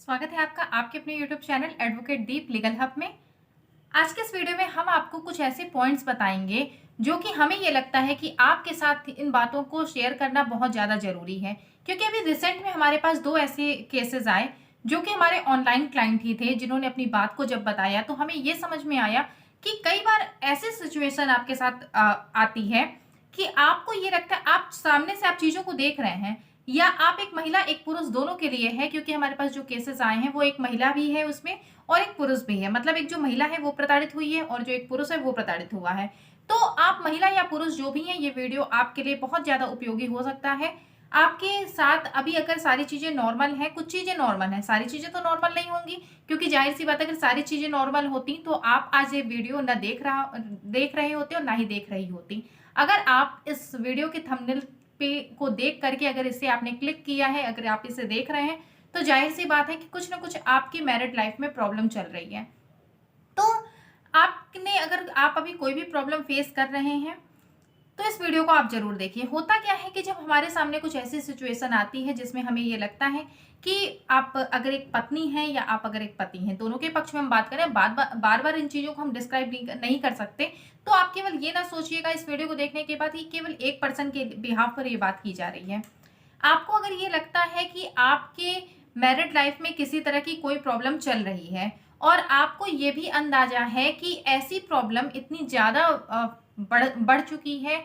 स्वागत है आपका आपके अपने YouTube चैनल एडवोकेट दीप लीगल हब में। आज के इस वीडियो में हम आपको कुछ ऐसे पॉइंट्स बताएंगे जो कि हमें ये लगता है कि आपके साथ इन बातों को शेयर करना बहुत ज़्यादा ज़रूरी है, क्योंकि अभी रिसेंट में हमारे पास दो ऐसे केसेस आए जो कि हमारे ऑनलाइन क्लाइंट ही थे, जिन्होंने अपनी बात को जब बताया तो हमें ये समझ में आया कि कई बार ऐसी सिचुएशन आपके साथ आती है कि आपको ये लगता है आप सामने से आप चीज़ों को देख रहे हैं, या आप एक महिला एक पुरुष दोनों के लिए है, क्योंकि हमारे पास जो केसेस आए हैं वो एक महिला भी है उसमें और एक पुरुष भी है। मतलब एक जो महिला है वो प्रताड़ित हुई है और जो एक पुरुष है वो प्रताड़ित हुआ है। तो आप महिला या पुरुष जो भी हैं, ये वीडियो आपके लिए बहुत ज़्यादा उपयोगी हो सकता है। आपके साथ अभी अगर सारी चीज़ें नॉर्मल हैं, कुछ चीज़ें नॉर्मल हैं, सारी चीज़ें तो नॉर्मल नहीं होंगी, क्योंकि ज़ाहिर-सी बात है अगर सारी चीज़ें नॉर्मल होती तो आप आज ये वीडियो ना देख रहे होते और ना ही देख रही होती। अगर आप इस वीडियो के थंबनेल पे को देख करके अगर इसे आपने क्लिक किया है, अगर आप इसे देख रहे हैं, तो ज़ाहिर-सी बात है कि कुछ ना कुछ आपकी मैरिड लाइफ में प्रॉब्लम चल रही है। तो आपने अगर आप अभी कोई भी प्रॉब्लम फेस कर रहे हैं, तो इस वीडियो को आप ज़रूर देखिए। होता क्या है कि जब हमारे सामने कुछ ऐसी सिचुएशन आती है जिसमें हमें ये लगता है कि आप अगर एक पत्नी हैं या आप अगर एक पति हैं, दोनों के पक्ष में हम बात करें, बार-बार इन चीज़ों को हम डिस्क्राइब नहीं कर सकते। तो आप केवल ये ना सोचिएगा इस वीडियो को देखने के बाद कि केवल एक पर्सन के बिहाफ पर ये बात की जा रही है। आपको अगर ये लगता है कि आपके मैरिड लाइफ में किसी तरह की कोई प्रॉब्लम चल रही है और आपको ये भी अंदाजा है कि ऐसी प्रॉब्लम इतनी ज़्यादा बढ़ चुकी है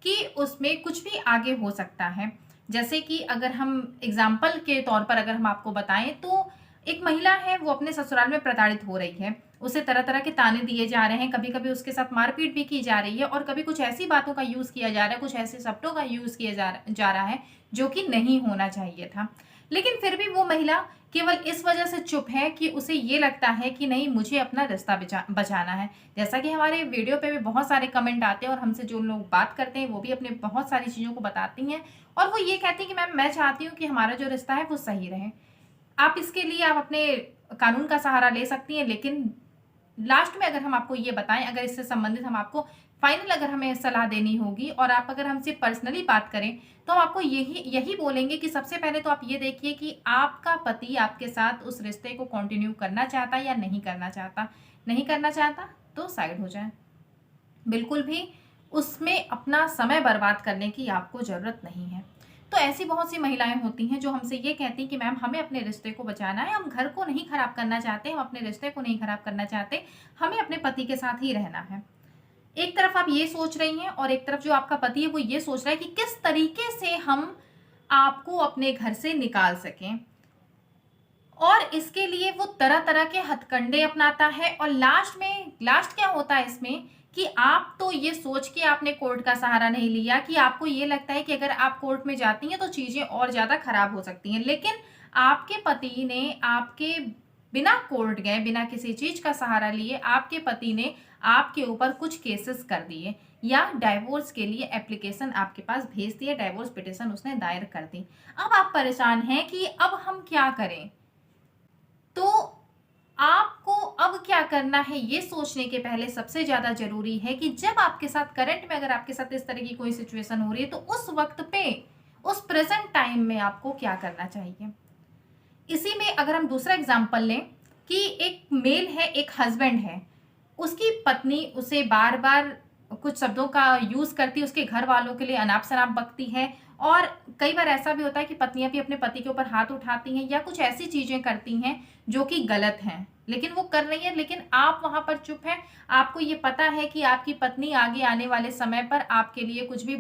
कि उसमें कुछ भी आगे हो सकता है। जैसे कि अगर हम एग्जाम्पल के तौर पर अगर हम आपको बताएं, तो एक महिला है, वो अपने ससुराल में प्रताड़ित हो रही है। उसे तरह-तरह के ताने दिए जा रहे हैं, कभी-कभी उसके साथ मारपीट भी की जा रही है और कभी कुछ ऐसी बातों का यूज़ किया जा रहा है, कुछ ऐसे शब्दों का यूज़ किया जा रहा है जो कि नहीं होना चाहिए था। लेकिन फिर भी वो महिला केवल इस वजह से चुप है कि उसे ये लगता है कि नहीं, मुझे अपना रिश्ता बचाना है। जैसा कि हमारे वीडियो पे भी बहुत सारे कमेंट आते हैं और हमसे जो लोग बात करते हैं वो भी अपने बहुत सारी चीज़ों को बताती हैं और वो ये कहती हैं कि मैम, मैं चाहती हूँ कि हमारा जो रिश्ता है वो सही रहे। आप इसके लिए आप अपने कानून का सहारा ले सकती हैं, लेकिन लास्ट में अगर हम आपको ये बताएँ, अगर इससे संबंधित हम आपको फाइनल अगर हमें सलाह देनी होगी और आप अगर हमसे पर्सनली बात करें, तो हम आपको यही यही बोलेंगे कि सबसे पहले तो आप ये देखिए कि आपका पति आपके साथ उस रिश्ते को कंटिन्यू करना चाहता है या नहीं करना चाहता। नहीं करना चाहता तो साइड हो जाएँ। बिल्कुल भी उसमें अपना समय बर्बाद करने की आपको ज़रूरत नहीं है। तो ऐसी बहुत सी महिलाएँ होती हैं जो हमसे ये कहती हैं कि मैम, हमें अपने रिश्ते को बचाना है, हम घर को नहीं खराब करना चाहते, हम अपने रिश्ते को नहीं खराब करना चाहते, हमें अपने पति के साथ ही रहना है। एक तरफ आप ये सोच रही हैं और एक तरफ जो आपका पति है वो ये सोच रहा है कि किस तरीके से हम आपको अपने घर से निकाल सकें। और इसके लिए वो तरह-तरह के हथकंडे अपनाता है और लास्ट क्या होता है इसमें कि आप तो ये सोच के आपने कोर्ट का सहारा नहीं लिया कि आपको ये लगता है कि अगर आप कोर्ट में जाती हैं तो चीज़ें और ज़्यादा खराब हो सकती हैं। लेकिन आपके पति ने आपके बिना कोर्ट गए, बिना किसी चीज़ का सहारा लिए आपके पति ने आपके ऊपर कुछ केसेस कर दिए या डिवोर्स के लिए एप्लीकेशन आपके पास भेज दिए, डिवोर्स पिटीशन उसने दायर कर दी। अब आप परेशान हैं कि अब हम क्या करें? तो आपको अब क्या करना है, ये सोचने के पहले सबसे ज़्यादा ज़रूरी है कि जब आपके साथ करंट में अगर आपके साथ इस तरह की कोई सिचुएशन हो रही है, तो उस वक़्त पे, उस प्रेज़ेंट टाइम में आपको क्या करना चाहिए। इसी में अगर हम दूसरा एग्ज़ाम्पल लें कि एक मेल है, एक हस्बैंड है, उसकी पत्नी उसे बार-बार कुछ शब्दों का यूज़ करती है, उसके घर वालों के लिए अनाप-शनाप बकती है और कई बार ऐसा भी होता है कि पत्नियाँ भी अपने पति के ऊपर हाथ उठाती हैं या कुछ ऐसी चीज़ें करती हैं जो कि गलत हैं। लेकिन वो कर रही हैं, लेकिन आप वहाँ पर चुप हैं। आपको ये पता है कि आपकी पत्नी आगे आने वाले समय पर आपके लिए कुछ भी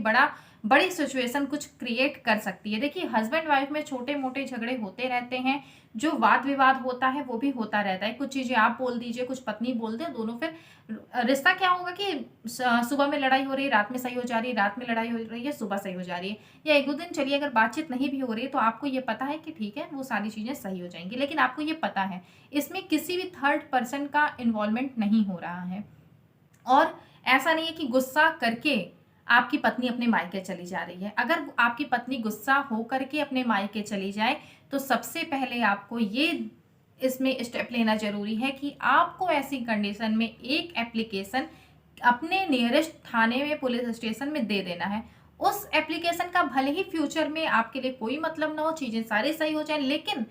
बड़ी सिचुएशन कुछ क्रिएट कर सकती है। देखिए, हस्बैंड वाइफ में छोटे-मोटे झगड़े होते रहते हैं, जो वाद-विवाद होता है वो भी होता रहता है। कुछ चीज़ें आप बोल दीजिए, कुछ पत्नी बोल दे, दोनों फिर रिश्ता क्या होगा कि सुबह में लड़ाई हो रही है, रात में सही हो जा रही है, रात में लड़ाई हो रही है, सुबह सही हो जा रही है। या 1-2 दिन चलिए अगर बातचीत नहीं भी हो रही है, तो आपको ये पता है कि ठीक है, वो सारी चीज़ें सही हो जाएँगी। लेकिन आपको ये पता है, इसमें किसी भी थर्ड पर्सन का इन्वॉल्वमेंट नहीं हो रहा है। और ऐसा नहीं है कि गुस्सा करके आपकी पत्नी अपने मायके चली जा रही है। अगर आपकी पत्नी गुस्सा हो करके अपने मायके चली जाए, तो सबसे पहले आपको ये इसमें स्टेप लेना ज़रूरी है कि आपको ऐसी कंडीशन में एक एप्लीकेशन अपने नियरेस्ट थाने में, पुलिस स्टेशन में दे देना है। उस एप्लीकेशन का भले ही फ्यूचर में आपके लिए कोई मतलब ना हो, चीज़ें सारी सही हो जाएँ, लेकिन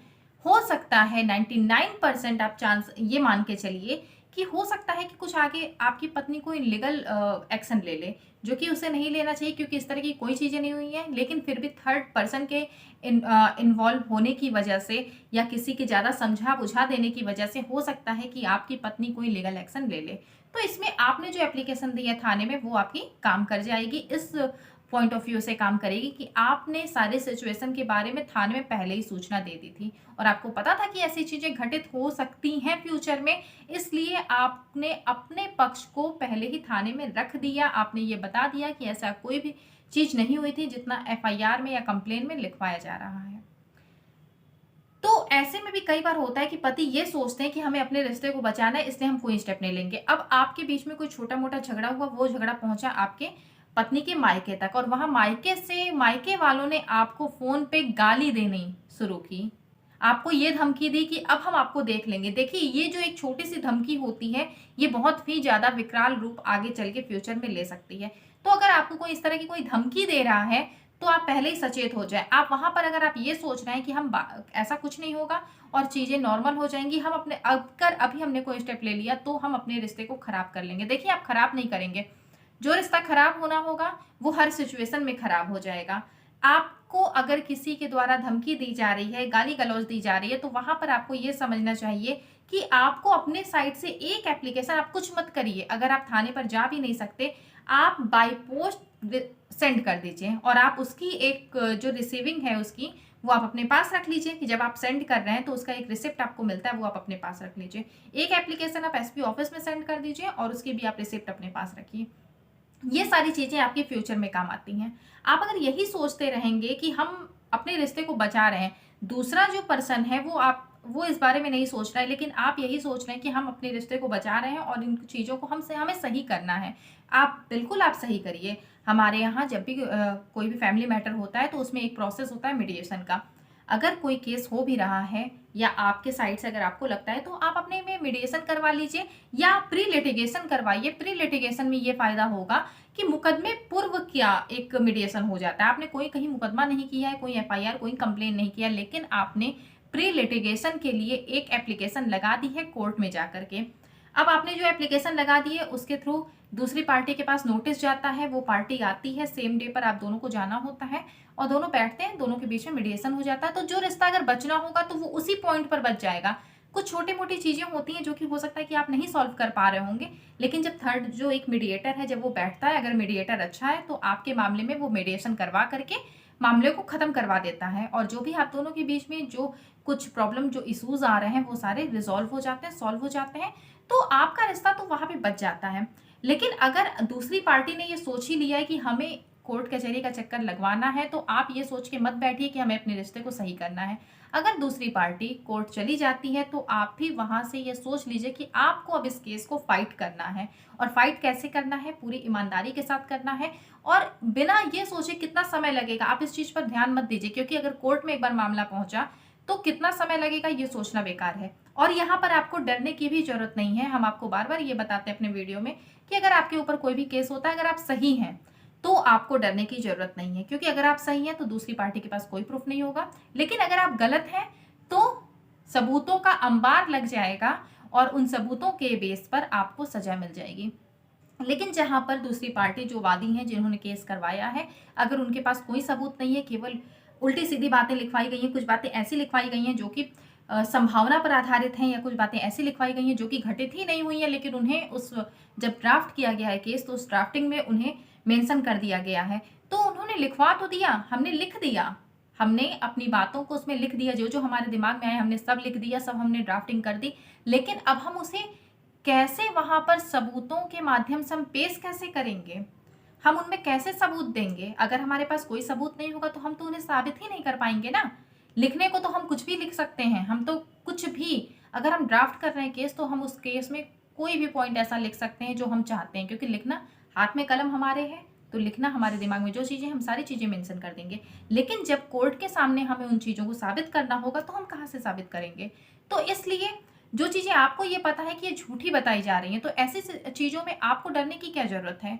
हो सकता है 99% आप चांस ये मान के चलिए कि हो सकता है कि कुछ आगे आपकी पत्नी कोई लीगल एक्शन ले ले, जो कि उसे नहीं लेना चाहिए क्योंकि इस तरह की कोई चीज़ें नहीं हुई हैं। लेकिन फिर भी थर्ड पर्सन के इन्वॉल्व होने की वजह से या किसी के ज़्यादा समझा बुझा देने की वजह से हो सकता है कि आपकी पत्नी कोई लीगल एक्शन ले ले। तो इसमें आपने जो एप्लीकेशन दी है थाने में, वो आपकी काम कर जाएगी। इस पॉइंट ऑफ व्यू से काम करेगी कि आपने सारे सिचुएशन के बारे में थाने में पहले ही सूचना दे दी थी और आपको पता था कि ऐसी चीजें घटित हो सकती हैं फ्यूचर में, इसलिए आपने अपने पक्ष को पहले ही थाने में रख दिया। आपने ये बता दिया कि ऐसा कोई भी चीज नहीं हुई थी जितना एफआईआर में या कंप्लेन में लिखवाया जा रहा है। तो ऐसे में भी कई बार होता है कि पति ये सोचते हैं कि हमें अपने रिश्ते को बचाना है, इसलिए हम कोई स्टेप नहीं लेंगे। अब आपके बीच में कोई छोटा मोटा झगड़ा हुआ, वो झगड़ा पहुंचा आपके पत्नी के मायके तक और वहां मायके वालों ने आपको फोन पे गाली देनी शुरू की, आपको ये धमकी दी कि अब हम आपको देख लेंगे। देखिए, ये जो एक छोटी सी धमकी होती है, ये बहुत ही ज्यादा विकराल रूप आगे चल के फ्यूचर में ले सकती है। तो अगर आपको कोई इस तरह की कोई धमकी दे रहा है तो आप पहले ही सचेत हो जाए। आप वहां पर अगर आप ये सोच रहे हैं कि ऐसा कुछ नहीं होगा और चीजें नॉर्मल हो जाएंगी, हम अपने अगर अभी हमने कोई स्टेप ले लिया तो हम अपने रिश्ते को खराब कर लेंगे। देखिए, आप खराब नहीं करेंगे, जो रिश्ता खराब होना होगा वो हर सिचुएशन में खराब हो जाएगा। आपको अगर किसी के द्वारा धमकी दी जा रही है, गाली गलौज दी जा रही है, तो वहां पर आपको ये समझना चाहिए कि आपको अपने साइड से एक एप्लीकेशन, आप कुछ मत करिए। अगर आप थाने पर जा भी नहीं सकते, आप बाय पोस्ट सेंड कर दीजिए और आप उसकी एक जो रिसीविंग है उसकी, वो आप अपने पास रख लीजिए कि जब आप सेंड कर रहे हैं तो उसका एक रिसिप्ट आपको मिलता है, वो आप अपने पास रख लीजिए। एक एप्लीकेशन आप एसपी ऑफिस में सेंड कर दीजिए और उसकी भी आप रिसिप्ट अपने पास रखिए। ये सारी चीजें आपके फ्यूचर में काम आती हैं। आप अगर यही सोचते रहेंगे कि हम अपने रिश्ते को बचा रहे हैं, दूसरा जो पर्सन है वो इस बारे में नहीं सोच रहा है, लेकिन आप यही सोच रहे हैं कि हम अपने रिश्ते को बचा रहे हैं और इन चीज़ों को हमें सही करना है। आप बिल्कुल आप सही करिए। हमारे यहाँ जब भी कोई भी फैमिली मैटर होता है तो उसमें एक प्रोसेस होता है मीडिएशन का। अगर कोई केस हो भी रहा है या आपके साइड से अगर आपको लगता है, तो आप अपने में मीडिएशन करवा लीजिए या प्री लिटिगेशन करवाइए। प्री लिटिगेशन में ये फायदा होगा कि मुकदमे पूर्व क्या एक मीडिएशन हो जाता है। आपने कोई कहीं मुकदमा नहीं किया है, कोई एफआईआर, कोई कंप्लेन नहीं किया, लेकिन आपने प्री लिटिगेशन के लिए एक एप्लीकेशन लगा दी है कोर्ट में जाकर के। अब आपने जो एप्लीकेशन लगा दी है उसके थ्रू दूसरी पार्टी के पास नोटिस जाता है, वो पार्टी आती है, सेम डे पर आप दोनों को जाना होता है और दोनों बैठते हैं, दोनों के बीच में मीडिएशन हो जाता है। तो जो रिश्ता अगर बचना होगा तो वो उसी पॉइंट पर बच जाएगा। कुछ छोटी मोटी चीजें होती हैं जो कि हो सकता है कि आप नहीं सॉल्व कर पा रहे होंगे, लेकिन जब थर्ड जो एक मीडिएटर है, जब वो बैठता है, अगर मीडिएटर अच्छा है तो आपके मामले में वो मीडिएशन करवा करके मामले को खत्म करवा देता है और जो भी आप दोनों के बीच में जो कुछ प्रॉब्लम, जो इश्यूज आ रहे हैं, वो सारे रिजॉल्व हो जाते हैं, सॉल्व हो जाते हैं। तो आपका रिश्ता तो वहां पे बच जाता है। लेकिन अगर दूसरी पार्टी ने ये सोच ही लिया है कि हमें कोर्ट कचहरी का चक्कर लगवाना है, तो आप ये सोच के मत बैठिए कि हमें अपने रिश्ते को सही करना है। अगर दूसरी पार्टी कोर्ट चली जाती है तो आप भी वहां से ये सोच लीजिए कि आपको अब इस केस को फाइट करना है। और फाइट कैसे करना है? पूरी ईमानदारी के साथ करना है और बिना ये सोचे कितना समय लगेगा, आप इस चीज पर ध्यान मत दीजिए, क्योंकि अगर कोर्ट में एक बार मामला पहुंचा तो कितना समय लगेगा ये सोचना बेकार है। और यहाँ पर आपको डरने की भी जरूरत नहीं है। हम आपको बार बार ये बताते हैं अपने वीडियो में कि अगर आपके ऊपर कोई भी केस होता है, अगर आप सही हैं तो आपको डरने की जरूरत नहीं है, क्योंकि अगर आप सही हैं तो दूसरी पार्टी के पास कोई प्रूफ नहीं होगा। लेकिन अगर आप गलत हैं तो सबूतों का अंबार लग जाएगा और उन सबूतों के बेस पर आपको सजा मिल जाएगी। लेकिन जहां पर दूसरी पार्टी जो वादी हैं, जिन्होंने केस करवाया है, अगर उनके पास कोई सबूत नहीं है, केवल उल्टी सीधी बातें लिखवाई गई हैं, कुछ बातें ऐसी लिखवाई गई हैं जो कि संभावना पर आधारित हैं, या कुछ बातें ऐसी लिखवाई गई हैं जो कि घटित ही नहीं हुई हैं, लेकिन उन्हें जब ड्राफ्ट किया गया है केस, तो उस ड्राफ्टिंग में उन्हें मेंशन कर दिया गया है। तो उन्होंने लिखवा तो दिया, हमने लिख दिया, हमने अपनी बातों को उसमें लिख दिया, जो जो हमारे दिमाग में आए हमने सब लिख दिया, सब हमने ड्राफ्टिंग कर दी। लेकिन अब हम उसे कैसे वहां पर सबूतों के माध्यम से हम पेश कैसे करेंगे, हम उनमें कैसे सबूत देंगे? अगर हमारे पास कोई सबूत नहीं होगा तो हम तो उन्हें साबित ही नहीं कर पाएंगे ना। लिखने को तो हम कुछ भी लिख सकते हैं, हम तो कुछ भी, अगर हम ड्राफ्ट कर रहे हैं केस तो हम उस केस में कोई भी पॉइंट ऐसा लिख सकते हैं जो हम चाहते हैं, क्योंकि लिखना, हाथ में कलम हमारे है तो लिखना, हमारे दिमाग में जो चीजें, हम सारी चीजें मेंशन कर देंगे। लेकिन जब कोर्ट के सामने हमें उन चीजों को साबित करना होगा तो हम कहाँ से साबित करेंगे? तो इसलिए जो चीजें आपको ये पता है कि ये झूठी बताई जा रही हैं, तो ऐसी चीजों में आपको डरने की क्या जरूरत है?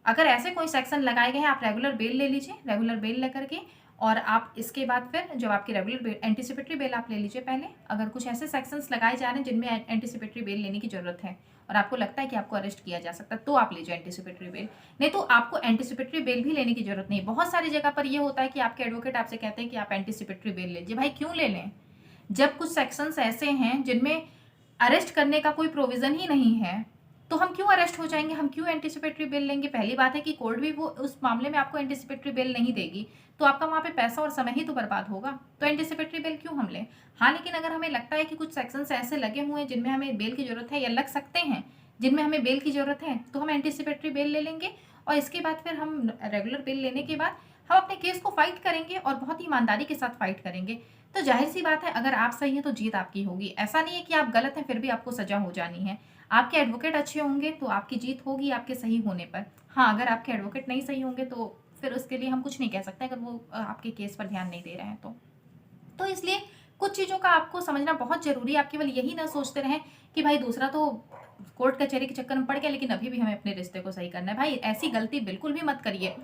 अगर ऐसे कोई सेक्शन लगाए गए हैं, आप रेगुलर बेल ले लीजिए, रेगुलर बेल लेकर के और आप इसके बाद फिर जब आपकी रेगुलर एंटीसिपेटरी बेल आप ले लीजिए पहले। अगर कुछ ऐसे सेक्शंस लगाए जा रहे हैं जिनमें एंटीसिपेटरी बेल लेने की ज़रूरत है और आपको लगता है कि आपको अरेस्ट किया जा सकता है, तो आप लीजिए एंटीसिपेटरी बेल। नहीं तो आपको एंटीसिपेटरी बेल भी लेने की ज़रूरत नहीं। बहुत सारी जगह पर ये होता है कि आपके एडवोकेट आपसे कहते हैं कि आप एंटीसिपेटरी बेल लीजिए। भाई क्यों ले लें? जब कुछ सेक्शंस ऐसे हैं जिनमें अरेस्ट करने का कोई प्रोविज़न ही नहीं है, तो हम क्यों अरेस्ट हो जाएंगे? हम क्यों एंटीसिपेटरी बेल लेंगे? पहली बात है कि कोर्ट भी वो उस मामले में आपको एंटीसिपेटरी बेल नहीं देगी, तो आपका वहाँ पे पैसा और समय ही तो बर्बाद होगा। तो एंटीसिपेटरी बेल क्यों हम लें? हाँ, लेकिन अगर हमें लगता है कि कुछ सेक्शंस ऐसे लगे हुए हैं जिनमें हमें बेल की ज़रूरत है, या लग सकते हैं जिनमें हमें बेल की ज़रूरत है, तो हम एंटीसिपेटरी बेल ले लेंगे। और इसके बाद फिर हम रेगुलर बेल लेने के बाद हम अपने केस को फाइट करेंगे और बहुत ही ईमानदारी के साथ फाइट करेंगे। तो जाहिर सी बात है, अगर आप सही हैं तो जीत आपकी होगी। ऐसा नहीं है कि आप गलत हैं फिर भी आपको सजा हो जानी है। आपके एडवोकेट अच्छे होंगे तो आपकी जीत होगी आपके सही होने पर। हाँ, अगर आपके एडवोकेट नहीं सही होंगे तो फिर उसके लिए हम कुछ नहीं कह सकते, अगर वो आपके केस पर ध्यान नहीं दे रहे हैं तो इसलिए कुछ चीज़ों का आपको समझना बहुत ज़रूरी है। आप केवल यही ना सोचते रहें कि भाई दूसरा तो कोर्ट कचहरी के चक्कर में पड़ गया, लेकिन अभी भी हमें अपने रिश्ते को सही करना है। भाई ऐसी गलती बिल्कुल भी मत करिए।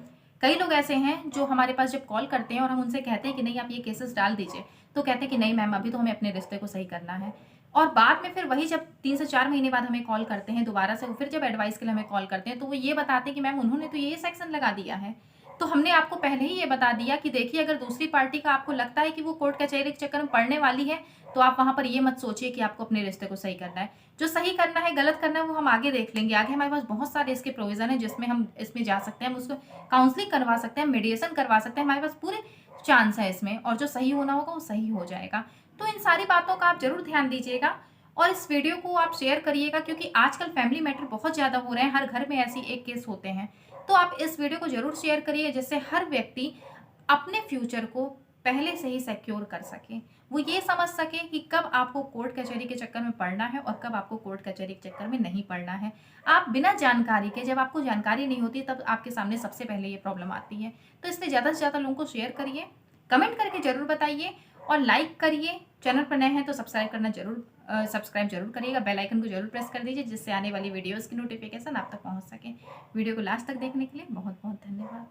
कई लोग ऐसे हैं जो हमारे पास जब कॉल करते हैं और हम उनसे कहते हैं कि नहीं आप ये केसेस डाल दीजिए, तो कहते हैं कि नहीं मैम, अभी तो हमें अपने रिश्ते को सही करना है। और बाद में फिर वही जब 3 से 4 महीने बाद हमें कॉल करते हैं दोबारा से, फिर जब एडवाइस के लिए हमें कॉल करते हैं, तो वो ये बताते हैं कि मैम उन्होंने तो ये सेक्शन लगा दिया है। तो हमने आपको पहले ही ये बता दिया कि देखिए, अगर दूसरी पार्टी का आपको लगता है कि वो कोर्ट कचहरी के चक्कर में पड़ने वाली है, तो आप वहाँ पर ये मत सोचिए कि आपको अपने रिश्ते को सही करना है। जो सही करना है, गलत करना है, वो हम आगे देख लेंगे। आगे हमारे पास बहुत सारे इसके प्रोविज़न हैं जिसमें हम इसमें जा सकते हैं, हम उसको काउंसलिंग करवा सकते हैं, मेडिएशन करवा सकते हैं। हमारे पास पूरे चांस है इसमें, और जो सही होना होगा वो सही हो जाएगा। तो इन सारी बातों का आप ज़रूर ध्यान दीजिएगा और इस वीडियो को आप शेयर करिएगा, क्योंकि आजकल फैमिली मैटर बहुत ज़्यादा हो रहे हैं, हर घर में ऐसी एक केस होते हैं। तो आप इस वीडियो को ज़रूर शेयर करिए, जिससे हर व्यक्ति अपने फ्यूचर को पहले से ही सिक्योर कर सके। वो ये समझ सके कि कब आपको कोर्ट कचहरी के चक्कर में पड़ना है और कब आपको कोर्ट कचहरी के चक्कर में नहीं पड़ना है। आप बिना जानकारी के, जब आपको जानकारी नहीं होती, तब आपके सामने सबसे पहले ये प्रॉब्लम आती है। तो इसलिए ज़्यादा से ज़्यादा लोगों को शेयर करिए, कमेंट करके ज़रूर बताइए और लाइक करिए। चैनल पर नए हैं तो सब्सक्राइब जरूर करिएगा। बेल आइकन को जरूर प्रेस कर दीजिए, जिससे आने वाली वीडियोस की नोटिफिकेशन आप तक पहुंच सके। वीडियो को लास्ट तक देखने के लिए बहुत बहुत धन्यवाद।